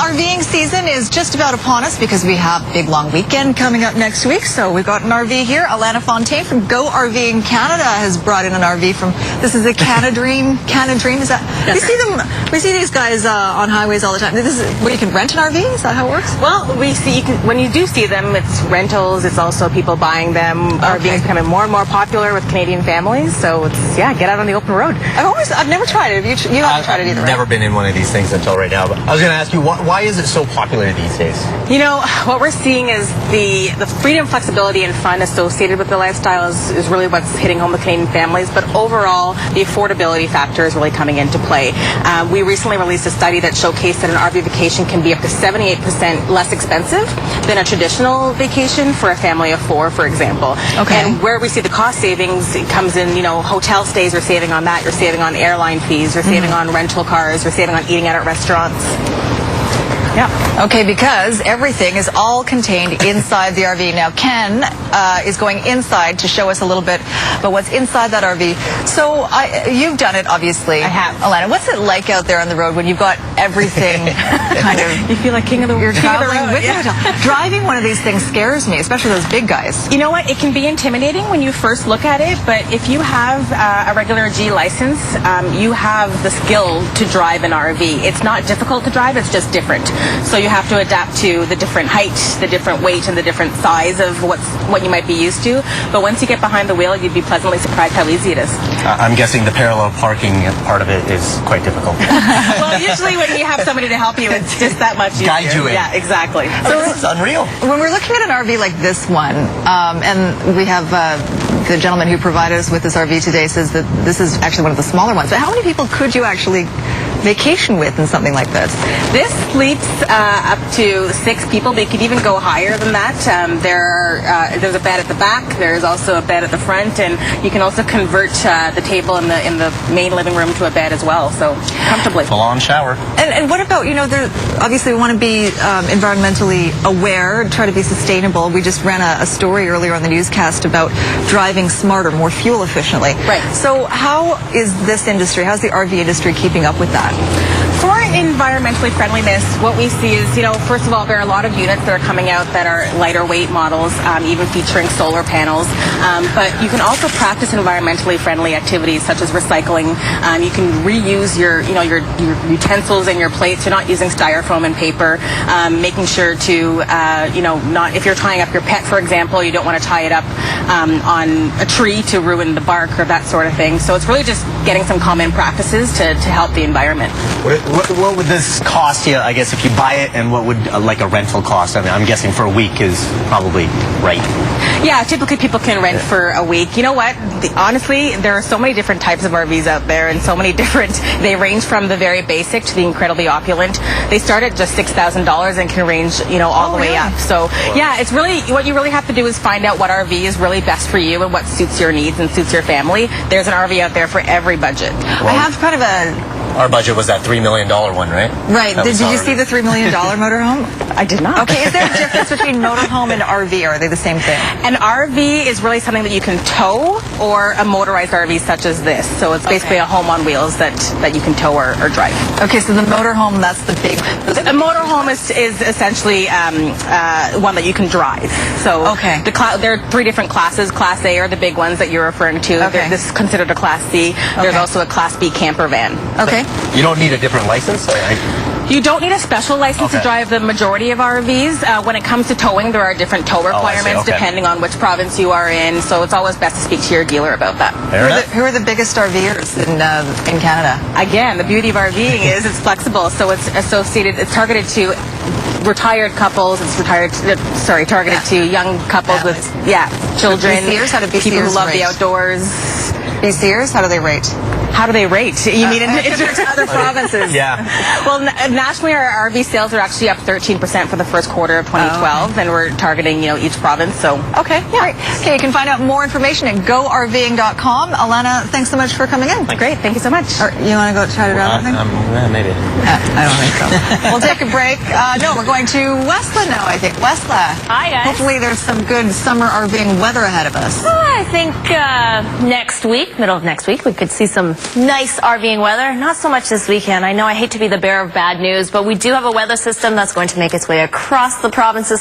RVing season is just about upon us because we have a big long weekend coming up next week. So we've got an RV here. Alana Fontaine from Go RVing Canada has brought in an RV from, this is a Canadream, is that? We see these guys on highways all the time. This is where you can rent an RV? Is that how it works? Well, when you do see them, it's rentals, it's also people buying them. RVing is becoming more and more popular with Canadian families. So it's, yeah, get out on the open road. I've never tried it. You haven't tried it either, I've never been in one of these things until right now. But I was going to ask you, why is it so popular these days? You know, what we're seeing is the freedom, flexibility, and fun associated with the lifestyle is really what's hitting home with Canadian families. But overall, the affordability factor is really coming into play. We recently released a study that showcased that an RV vacation can be up to 78% less expensive than a traditional vacation for a family of 4, for example. Okay. And where we see the cost savings, it comes in, you know, hotel stays, you're saving on that, you're saving on airline fees, you're saving on rental cars, you're saving on eating out at restaurants. Yeah. Okay, because everything is all contained inside the RV. Now, Ken is going inside to show us a little bit about what's inside that RV. So, you've done it, obviously. I have. Alana, what's it like out there on the road when you've got everything kind of... You feel like king of the world. You're traveling with it. Driving one of these things scares me, especially those big guys. You know what? It can be intimidating when you first look at it, but if you have a regular G license, you have the skill to drive an RV. It's not difficult to drive, it's just different. So you have to adapt to the different height, the different weight, and the different size of what you might be used to. But once you get behind the wheel, you'd be pleasantly surprised how easy it is. I'm guessing the parallel parking part of it is quite difficult. Well, usually when you have somebody to help you, it's just that much easier. Guide you in. Yeah, exactly. So this is unreal. When we're looking at an RV like this one, and we have the gentleman who provided us with this RV today says that this is actually one of the smaller ones. But how many people could you actually vacation with in something like this? This sleeps up to 6 people, but you could even go higher than that. There's a bed at the back, there's also a bed at the front, and you can also convert the table in the main living room to a bed as well, so comfortably. Full-on shower. And what about, you know, obviously we want to be environmentally aware, try to be sustainable. We just ran a story earlier on the newscast about driving smarter, more fuel efficiently. Right. So how is this industry, how's the RV industry keeping up with that? For environmentally friendliness, what we see is, you know, first of all, there are a lot of units that are coming out that are lighter weight models, even featuring solar panels. But you can also practice environmentally friendly activities such as recycling. You can reuse your utensils and your plates. You're not using styrofoam and paper. Making sure to, not if you're tying up your pet, for example, you don't want to tie it up on a tree to ruin the bark or that sort of thing. So it's really just getting some common practices to help the environment. What would this cost you, I guess, if you buy it, and what would like a rental cost? I mean, I'm guessing for a week is probably right. Yeah, typically people can rent for a week. You know what? Honestly, there are so many different types of RVs out there, and so many different, they range from the very basic to the incredibly opulent. They start at just $6,000 and can range, all the way up. So, yeah, it's really, what you really have to do is find out what RV is really best for you and what suits your needs and suits your family. There's an RV out there for every budget. Well, I have kind of our budget was that $3 million one, right? Right. Did you see the $3 million motorhome? I did not. Okay, is there a difference between motorhome and RV, or are they the same thing? An RV is really something that you can tow, or a motorized RV such as this. So it's basically a home on wheels that you can tow or drive. Okay, so the motorhome, that's the big... A motorhome is essentially one that you can drive. So there are 3 different classes. Class A are the big ones that you're referring to. Okay. This is considered a Class C. There's also a Class B camper van. Okay. You don't need a different license? You don't need a special license to drive the majority of RVs. When it comes to towing, there are different tow requirements depending on which province you are in. So it's always best to speak to your dealer about that. Who are the biggest RVers in Canada? Again, the beauty of RVing is it's flexible. So it's targeted to retired couples. It's targeted to young couples with children. BCers? How do BCers people who love rate? the outdoors. BCers? How do they rate? How do they rate? You mean in other provinces? Yeah. Well, nationally, our RV sales are actually up 13% for the first quarter of 2012, and we're targeting, each province. So okay, yeah. Okay, you can find out more information at GoRVing.com. Alana, thanks so much for coming in. Great, thank you so much. You want to go try to drive anything? Maybe. I don't think so. We'll take a break. No, we're going to Westla now, I think. Westla. Hi, guys. Hopefully there's some good summer RVing weather ahead of us. Hi. I think next week, middle of next week, we could see some nice RVing weather. Not so much this weekend. I know I hate to be the bearer of bad news, but we do have a weather system that's going to make its way across the province this week.